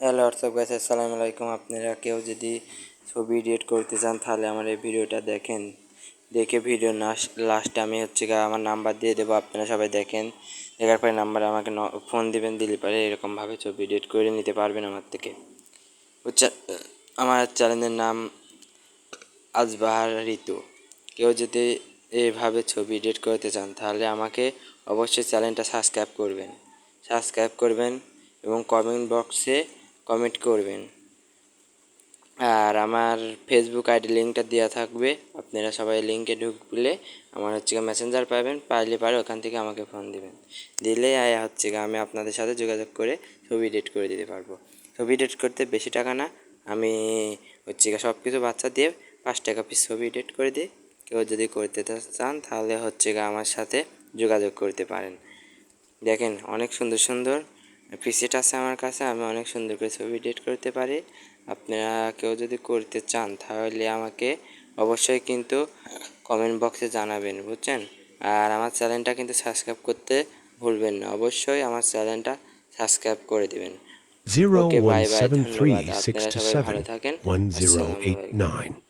Hello WhatsApp guys, আসসালামু আলাইকুম। আপনারা কেউ যদি ছবি এডিট করতে চান তাহলে আমার এই ভিডিওটা দেখেন। দেখে ভিডিও লাস্টে আমি আমার নাম্বার দিয়ে দেবো, আপনারা সবাই দেখেন। দেখার পরে নাম্বারে আমাকে ফোন দিবেন, দিলে পরে এরকমভাবে ছবি এডিট করে নিতে পারবেন আমার থেকে। আমার চ্যানেলের নাম আজবাহার ঋতু। কেউ যদি এইভাবে ছবি এডিট করতে চান তাহলে আমাকে অবশ্যই চ্যানেলটা সাবস্ক্রাইব করবেন এবং কমেন্ট বক্সে কমেন্ট করবেন। আর আমার ফেসবুক আইডি লিঙ্কটা দেওয়া থাকবে, আপনারা সবাই লিঙ্কে ঢুকলে আমার মেসেঞ্জার পাবেন, পারে ওখান থেকে আমাকে ফোন দিবেন, দিলে আমি আপনাদের সাথে যোগাযোগ করে ছবি এডিট করে দিতে পারবো। ছবি এডিট করতে বেশি টাকা না, আমি সব কিছু বাচ্চা দিয়ে 5 টাকা পিস ছবি এডিট করে দিই। কেউ যদি করতে চান তাহলে আমার সাথে যোগাযোগ করতে পারেন। দেখেন অনেক সুন্দর সুন্দর প্রিসেট আছে আমার কাছে, আমি অনেক সুন্দর করে ছবি এডিট করতে পারি। আপনারা কেউ যদি করতে চান তাহলে আমাকে অবশ্যই কিন্তু কমেন্ট বক্সে জানাবেন, বুঝছেন? আর আমার চ্যানেলটা কিন্তু সাবস্ক্রাইব করতে ভুলবেন না, অবশ্যই আমার চ্যানেলটা সাবস্ক্রাইব করে দেবেন। ওকে, বাই বাই, ধন্যবাদ। আপনারা সবাই ভালো থাকেন। আসসালামু আলাইকুম। 01736271089